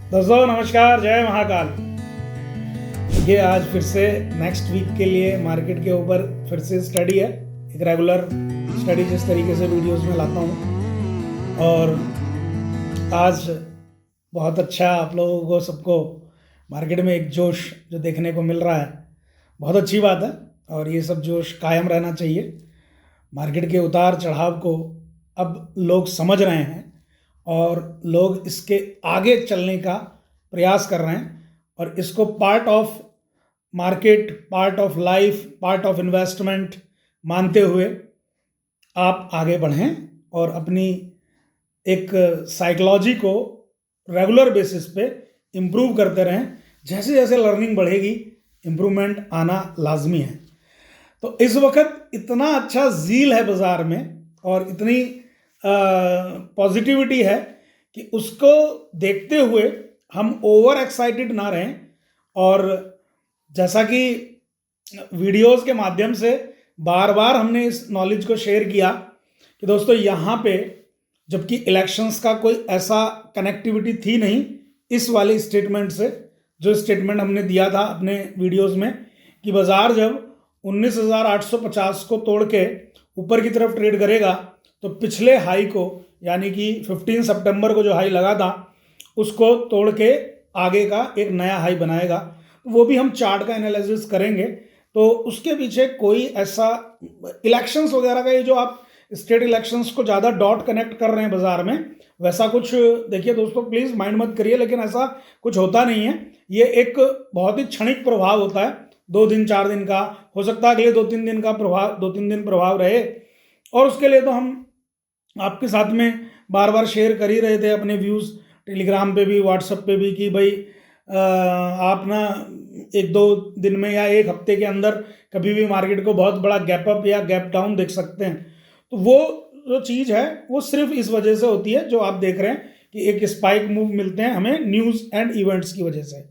दोस्तों नमस्कार, जय महाकाल। ये आज फिर से नेक्स्ट वीक के लिए मार्केट के ऊपर फिर से स्टडी है, एक रेगुलर स्टडी जिस तरीके से वीडियोस में लाता हूँ। और आज बहुत अच्छा आप लोगों को सबको मार्केट में एक जोश जो देखने को मिल रहा है, बहुत अच्छी बात है। और ये सब जोश कायम रहना चाहिए। मार्केट के उतार चढ़ाव को अब लोग समझ रहे हैं और लोग इसके आगे चलने का प्रयास कर रहे हैं और इसको part of market, part of life, part of investment मानते हुए आप आगे बढ़ें और अपनी एक साइकोलॉजी को रेगुलर बेसिस पे इम्प्रूव करते रहें। जैसे जैसे लर्निंग बढ़ेगी इम्प्रूवमेंट आना लाजमी है। तो इस वक्त इतना अच्छा ज़ील है बाज़ार में और इतनी पॉजिटिविटी है कि उसको देखते हुए हम ओवर एक्साइटेड ना रहें। और जैसा कि वीडियोस के माध्यम से बार बार हमने इस नॉलेज को शेयर किया कि दोस्तों यहाँ पे जबकि इलेक्शंस का कोई ऐसा कनेक्टिविटी थी नहीं इस वाले स्टेटमेंट से, जो स्टेटमेंट हमने दिया था अपने वीडियोस में कि बाज़ार जब 19,850 को तोड़ के ऊपर की तरफ ट्रेड करेगा तो पिछले हाई को, यानी कि 15 सितंबर को जो हाई लगा था उसको तोड़ के आगे का एक नया हाई बनाएगा। वो भी हम चार्ट का एनालिसिस करेंगे। तो उसके पीछे कोई ऐसा इलेक्शंस वगैरह का, ये जो आप स्टेट इलेक्शंस को ज़्यादा डॉट कनेक्ट कर रहे हैं बाज़ार में, वैसा कुछ देखिए दोस्तों, प्लीज़ माइंड मत करिए, लेकिन ऐसा कुछ होता नहीं है। ये एक बहुत ही क्षणिक प्रभाव होता है, 2 दिन 4 दिन का, हो सकता है अगले 2-3 दिन का प्रभाव, 2-3 दिन प्रभाव रहे। और उसके लिए तो हम आपके साथ में बार बार शेयर कर ही रहे थे अपने व्यूज़, टेलीग्राम पे भी, व्हाट्सएप पे भी, कि भाई आप ना 1-2 दिन में या एक हफ्ते के अंदर कभी भी मार्केट को बहुत बड़ा गैप अप या गैप डाउन देख सकते हैं। तो वो जो चीज़ है वो सिर्फ इस वजह से होती है जो आप देख रहे हैं कि एक स्पाइक मूव मिलते हैं हमें न्यूज़ एंड इवेंट्स की वजह से।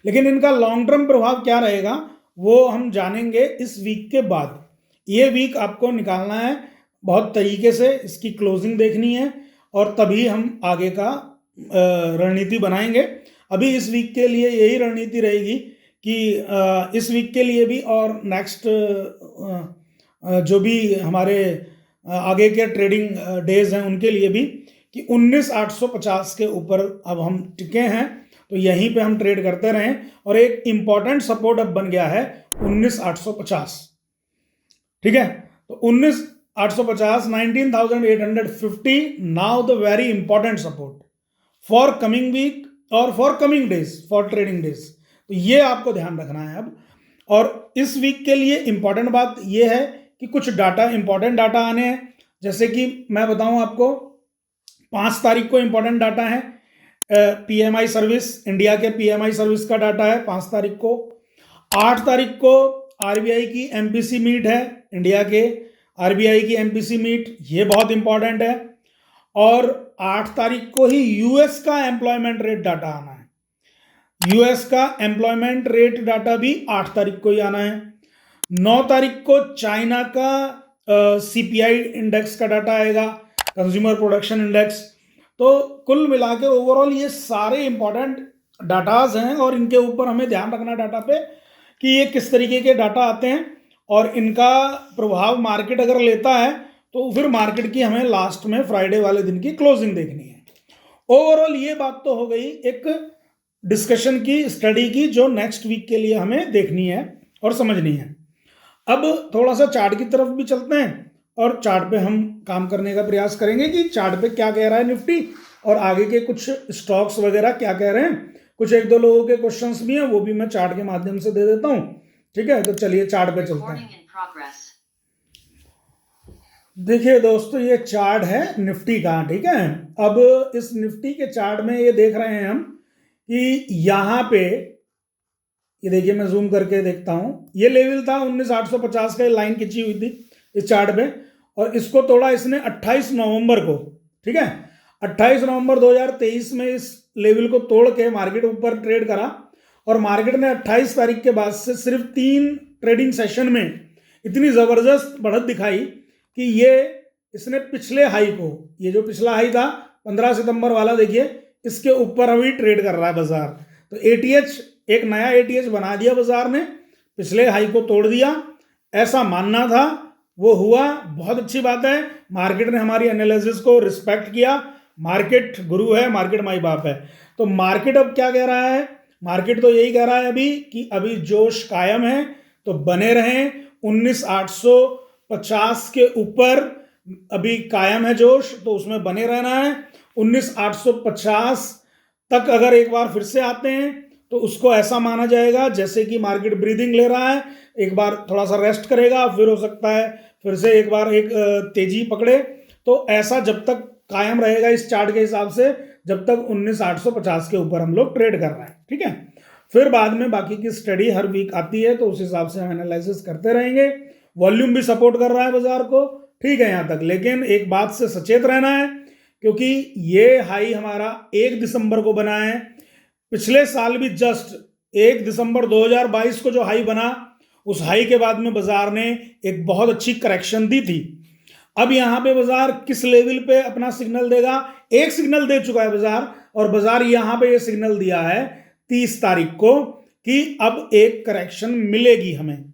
लेकिन इनका लॉन्ग टर्म प्रभाव क्या रहेगा वो हम जानेंगे इस वीक के बाद। ये वीक आपको निकालना है बहुत तरीके से, इसकी क्लोजिंग देखनी है और तभी हम आगे का रणनीति बनाएंगे। अभी इस वीक के लिए यही रणनीति रहेगी कि इस वीक के लिए भी और नेक्स्ट जो भी हमारे आगे के ट्रेडिंग डेज हैं उनके लिए भी, कि 19,850 के ऊपर अब हम टिके हैं तो यहीं पे हम ट्रेड करते रहें। और एक इम्पॉर्टेंट सपोर्ट अब बन गया है 19,850, ठीक है। तो 19,850, 19,850 now the very important support for coming week और for coming days, for trading days. तो ये आपको ध्यान रखना है अब। और इस वीक के लिए इंपॉर्टेंट बात ये है कि कुछ डाटा, इंपॉर्टेंट डाटा आने हैं। जैसे कि मैं बताऊं आपको, 5 तारीख को इंपॉर्टेंट डाटा है, पीएमआई सर्विस, इंडिया के पीएमआई सर्विस का डाटा है 5 तारीख को। 8 तारीख को आरबीआई की एमपीसी मीट है, इंडिया के आरबीआई की एमपीसी मीट, ये बहुत इंपॉर्टेंट है। और 8 तारीख को ही यूएस का एम्प्लॉयमेंट रेट डाटा आना है। यूएस का एम्प्लॉयमेंट रेट डाटा भी 8 तारीख को ही आना है। 9 तारीख को चाइना का सीपीआई इंडेक्स का डाटा आएगा, कंज्यूमर प्रोडक्शन इंडेक्स। तो कुल मिला के ओवरऑल ये सारे इंपॉर्टेंट डाटाज हैं और इनके ऊपर हमें ध्यान रखना डाटा पे कि ये किस तरीके के डाटा आते हैं और इनका प्रभाव मार्केट अगर लेता है तो फिर मार्केट की हमें लास्ट में फ्राइडे वाले दिन की क्लोजिंग देखनी है। ओवरऑल ये बात तो हो गई एक डिस्कशन की, स्टडी की, जो नेक्स्ट वीक के लिए हमें देखनी है और समझनी है। अब थोड़ा सा चार्ट की तरफ भी चलते हैं और चार्ट पे हम काम करने का प्रयास करेंगे कि चार्ट पे क्या कह रहा है निफ्टी और आगे के कुछ स्टॉक्स वगैरह क्या कह रहे हैं। कुछ 1-2 लोगों के क्वेश्चंस भी हैं, वो भी मैं चार्ट के माध्यम से दे देता हूं, ठीक है। तो चलिए चार्ट पे चलते हैं। देखिए दोस्तों, ये चार्ट है निफ्टी का, ठीक है। अब इस निफ्टी के चार्ट में ये देख रहे हैं हम कि यहाँ पे ये देखिए, मैं जूम करके देखता हूँ, ये लेवल था 19,850 का, लाइन खिंची हुई थी इस चार्ट पे और इसको तोड़ा इसने 28 नवंबर को, ठीक है। 28 नवंबर 2023 में इस लेवल को तोड़ के मार्केट ऊपर ट्रेड करा और मार्केट ने 28 तारीख के बाद से सिर्फ 3 ट्रेडिंग सेशन में इतनी ज़बरदस्त बढ़त दिखाई कि ये इसने पिछले हाई को, ये जो पिछला हाई था 15 सितंबर वाला, देखिए इसके ऊपर अभी ट्रेड कर रहा है बाजार। तो एटीएच, एक नया एटीएच बना दिया बाजार ने, पिछले हाई को तोड़ दिया, ऐसा मानना था, वो हुआ, बहुत अच्छी बात है। मार्केट ने हमारी एनालिसिस को रिस्पेक्ट किया, मार्केट गुरु है, मार्केट माई बाप है। तो मार्केट अब क्या कह रहा है, मार्केट तो यही कह रहा है अभी कि अभी जोश कायम है, तो बने रहें 19,850 के ऊपर अभी कायम है जोश, तो उसमें बने रहना है। 19,850 तक अगर एक बार फिर से आते हैं तो उसको ऐसा माना जाएगा जैसे कि मार्केट ब्रीदिंग ले रहा है, एक बार थोड़ा सा रेस्ट करेगा, फिर हो सकता है फिर से एक बार एक तेजी पकड़े। तो ऐसा जब तक कायम रहेगा इस चार्ट के हिसाब से, जब तक 19,850 के ऊपर हम लोग ट्रेड कर रहे हैं, ठीक है। फिर बाद में बाकी की स्टडी हर वीक आती है, तो उस हिसाब से हम एनालिसिस करते रहेंगे। वॉल्यूम भी सपोर्ट कर रहा है बाजार को, ठीक है यहाँ तक। लेकिन एक बात से सचेत रहना है, क्योंकि ये हाई हमारा 1 दिसंबर को बना है। पिछले साल भी जस्ट 1 दिसंबर 2022 को जो हाई बना, उस हाई के बाद में बाजार ने एक बहुत अच्छी करेक्शन दी थी। अब यहां पे बाजार किस लेवल पे अपना सिग्नल देगा, एक सिग्नल दे चुका है बाजार, और बाजार यहां पे ये सिग्नल दिया है 30 तारीख को कि अब एक करेक्शन मिलेगी हमें।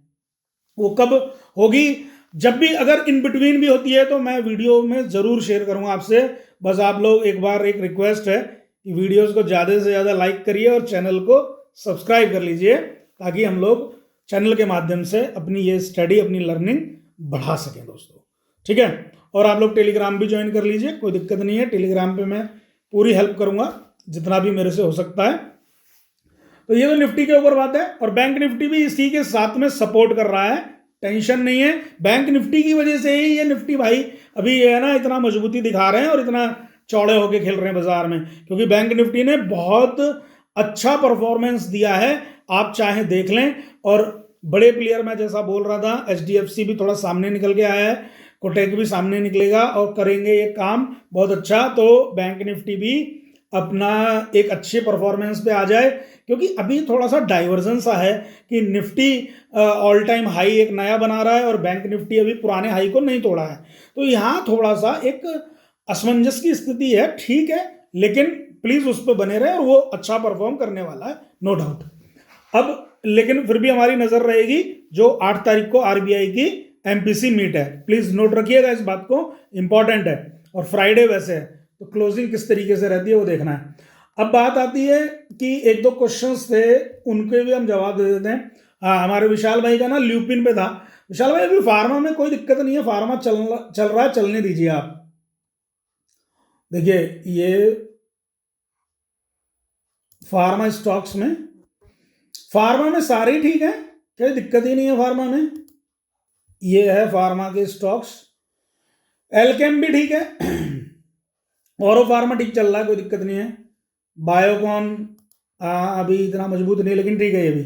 वो कब होगी, जब भी अगर इन बिटवीन भी होती है तो मैं वीडियो में जरूर शेयर करूंगा आपसे। बस आप लोग एक बार, एक रिक्वेस्ट है कि वीडियोस को ज़्यादा से ज़्यादा लाइक करिए और चैनल को सब्सक्राइब कर लीजिए, ताकि हम लोग चैनल के माध्यम से अपनी ये स्टडी, अपनी लर्निंग बढ़ा सकें दोस्तों, ठीक है। और आप लोग टेलीग्राम भी ज्वाइन कर लीजिए, कोई दिक्कत नहीं है, टेलीग्राम पे मैं पूरी हेल्प करूंगा जितना भी मेरे से हो सकता है। तो ये तो निफ्टी के ऊपर बात है, और बैंक निफ्टी भी इसी के साथ में सपोर्ट कर रहा है, टेंशन नहीं है। बैंक निफ्टी की वजह से ही ये निफ्टी भाई अभी ये है ना इतना मजबूती दिखा रहे हैं और इतना चौड़े होके खेल रहे हैं बाजार में, क्योंकि बैंक निफ्टी ने बहुत अच्छा परफॉर्मेंस दिया है, आप चाहे देख लें। और बड़े प्लेयर, मैं जैसा बोल रहा था, एचडीएफसी भी थोड़ा सामने निकल के आया है, कोटेक भी सामने निकलेगा और करेंगे ये काम बहुत अच्छा। तो बैंक निफ्टी भी अपना एक अच्छे परफॉर्मेंस पे आ जाए, क्योंकि अभी थोड़ा सा डाइवर्जन सा है कि निफ्टी ऑल टाइम हाई एक नया बना रहा है और बैंक निफ्टी अभी पुराने हाई को नहीं तोड़ा है। तो यहाँ थोड़ा सा एक असमंजस की स्थिति है, ठीक है, लेकिन प्लीज उस पर बने रहे और वो अच्छा परफॉर्म करने वाला है, नो डाउट। अब लेकिन फिर भी हमारी नजर रहेगी जो 8 तारीख को आरबीआई की एमपीसी मीट है, प्लीज नोट रखिएगा इस बात को, इंपॉर्टेंट है। और फ्राइडे वैसे है, तो क्लोजिंग किस तरीके से रहती है वो देखना है। अब बात आती है कि एक दो क्वेश्चंस थे, उनके भी हम जवाब दे देते हैं। हाँ, हमारे विशाल भाई का ना ल्यूपिन पे था। विशाल भाई, अभी फार्मा में कोई दिक्कत नहीं है, फार्मा चल रहा है, चलने दीजिए आप। देखिए ये फार्मा स्टॉक्स में, फार्मा में सारे ही ठीक है, कोई दिक्कत ही नहीं है फार्मा में। ये है फार्मा के स्टॉक्स, एल्केम भी ठीक है, औरो फार्मा ठीक चल रहा है, कोई दिक्कत नहीं है। बायोकॉन अभी इतना मजबूत नहीं, लेकिन ठीक है, ये भी,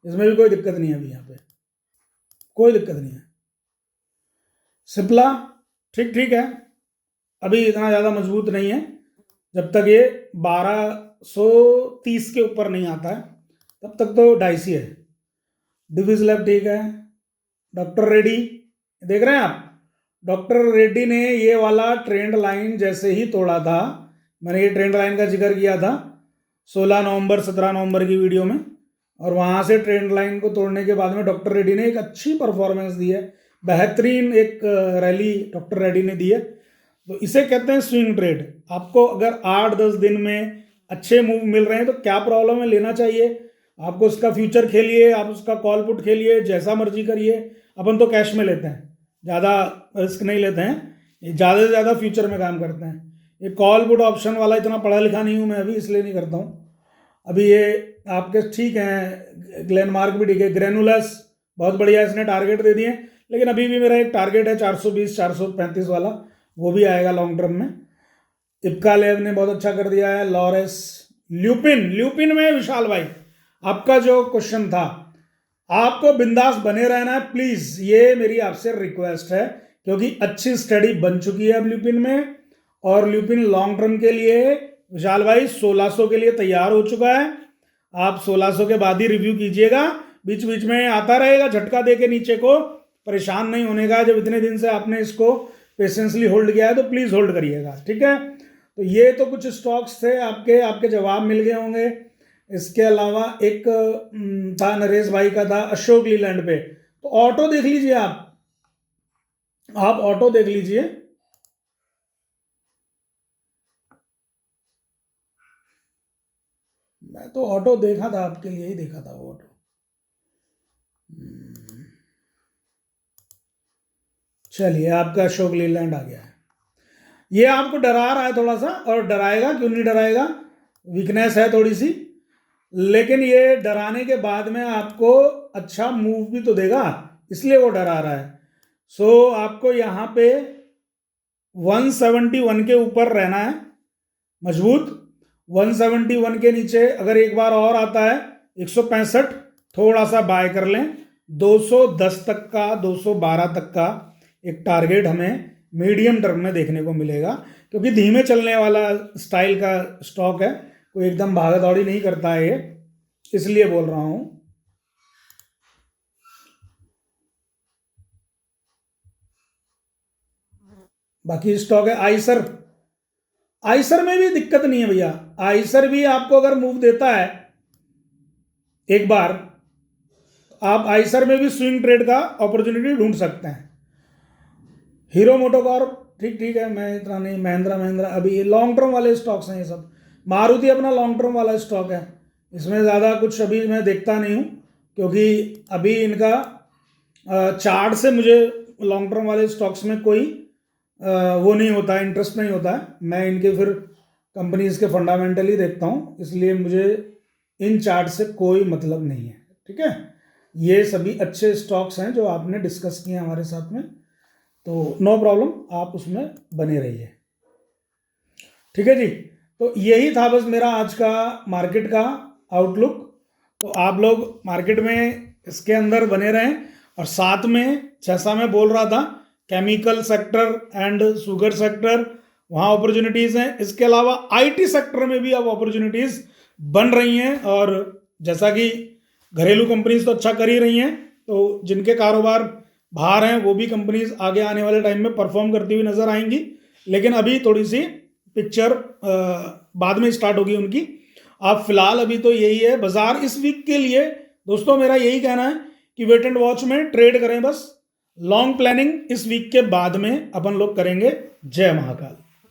इसमें भी कोई दिक्कत नहीं है, अभी यहाँ पे कोई दिक्कत नहीं है। सिप्ला ठीक ठीक है, अभी इतना ज़्यादा मजबूत नहीं है, जब तक ये 1230 के ऊपर नहीं आता है तब तक तो डाइसी है। डिविज लैब ठीक है। डॉक्टर रेड्डी देख रहे हैं आप, डॉक्टर रेड्डी ने ये वाला ट्रेंड लाइन जैसे ही तोड़ा था, मैंने ये ट्रेंड लाइन का जिक्र किया था 16 नवंबर 17 नवंबर की वीडियो में, और वहाँ से ट्रेंड लाइन को तोड़ने के बाद में डॉक्टर रेड्डी ने एक अच्छी परफॉर्मेंस दी है, बेहतरीन एक रैली डॉक्टर रेड्डी ने दी है। तो इसे कहते हैं स्विंग ट्रेड। आपको अगर 8-10 दिन में अच्छे मूव मिल रहे हैं तो क्या प्रॉब्लम है, लेना चाहिए आपको। उसका फ्यूचर खेलिए, आप उसका कॉल पुट खेलिए, जैसा मर्जी करिए। अपन तो कैश में लेते हैं, ज़्यादा रिस्क नहीं लेते हैं, ज़्यादा से ज़्यादा फ्यूचर में काम करते हैं। ये कॉल पुट ऑप्शन वाला इतना पढ़ा लिखा नहीं हूँ मैं अभी, इसलिए नहीं करता हूँ। अभी ये आपके ठीक हैं, ग्लेनमार्क भी ठीक है, ग्रेनुलस बहुत बढ़िया, इसने टारगेट दे दिए, लेकिन अभी भी मेरा एक टारगेट है 420 435 वाला, वो भी आएगा लॉन्ग टर्म में। इप्का लैब ने बहुत अच्छा कर दिया है, लॉरेस, ल्यूपिन में विशाल भाई आपका जो क्वेश्चन था, आपको बिंदास बने रहना है प्लीज, ये मेरी आपसे रिक्वेस्ट है, क्योंकि अच्छी स्टडी बन चुकी है अब ल्यूपिन में, और ल्यूपिन लॉन्ग टर्म के लिए विशाल भाई 1600 के लिए तैयार हो चुका है। आप 1600 के बाद ही रिव्यू कीजिएगा, बीच बीच में आता रहेगा झटका दे के नीचे को, परेशान नहीं होने का। जब इतने दिन से आपने इसको पेशेंसली होल्ड किया है तो प्लीज होल्ड करिएगा, ठीक है। तो ये तो कुछ स्टॉक्स थे आपके, आपके जवाब मिल गए होंगे। इसके अलावा एक था नरेश भाई का, था अशोक लीलैंड पे। तो ऑटो देख लीजिए आप ऑटो देख लीजिए। मैं तो ऑटो देखा था, आपके लिए ही देखा था वो ऑटो। चलिए, आपका अशोक लीलैंड आ गया है। ये आपको डरा रहा है थोड़ा सा, और डराएगा, क्यों नहीं डराएगा, वीकनेस है थोड़ी सी, लेकिन ये डराने के बाद में आपको अच्छा मूव भी तो देगा, इसलिए वो डरा रहा है। सो आपको यहाँ पे 171 के ऊपर रहना है मजबूत। 171 के नीचे अगर एक बार और आता है 165, थोड़ा सा बाय कर लें। 210 तक का, 212 तक का एक टारगेट हमें मीडियम टर्म में देखने को मिलेगा, क्योंकि धीमे चलने वाला स्टाइल का स्टॉक है, कोई एकदम भागा दौड़ी नहीं करता है ये, इसलिए बोल रहा हूं। बाकी स्टॉक है आइसर। आइसर में भी दिक्कत नहीं है भैया, आइसर भी आपको अगर मूव देता है एक बार, आप आइसर में भी स्विंग ट्रेड का अपॉर्चुनिटी ढूंढ सकते हैं। हीरो मोटोकॉर्प ठीक ठीक है, मैं इतना नहीं। महिंद्रा अभी ये लॉन्ग टर्म वाले स्टॉक्स हैं ये सब। मारुति अपना लॉन्ग टर्म वाला स्टॉक है, इसमें ज़्यादा कुछ अभी मैं देखता नहीं हूँ, क्योंकि अभी इनका चार्ट से मुझे लॉन्ग टर्म वाले स्टॉक्स में कोई वो नहीं होता है, इंटरेस्ट नहीं होता है। मैं इनके फिर कंपनीज के फंडामेंटली देखता हूँ, इसलिए मुझे इन चार्ट से कोई मतलब नहीं है। ठीक है, ये सभी अच्छे स्टॉक्स हैं जो आपने डिस्कस किए हमारे साथ में, तो नो प्रॉब्लम, आप उसमें बने रहिए। ठीक है जी, तो यही था बस मेरा आज का मार्केट का आउटलुक। तो आप लोग मार्केट में इसके अंदर बने रहें, और साथ में जैसा मैं बोल रहा था, chemical sector and sugar sector, वहाँ अपॉर्चुनिटीज़ हैं। इसके अलावा आईटी सेक्टर में भी अब अपॉर्चुनिटीज़ बन रही हैं, और जैसा कि घरेलू कंपनीज तो अच्छा कर ही रही हैं, तो जिनके कारोबार बाहर हैं वो भी कंपनीज आगे आने वाले टाइम में परफॉर्म करती हुई नजर आएंगी। लेकिन अभी थोड़ी सी पिक्चर बाद में स्टार्ट होगी उनकी। आप फिलहाल अभी तो यही है बाजार इस वीक के लिए। दोस्तों मेरा यही कहना है कि वेट एंड वॉच में ट्रेड करें बस। लॉन्ग प्लानिंग इस वीक के बाद में अपन लोग करेंगे। जय महाकाल।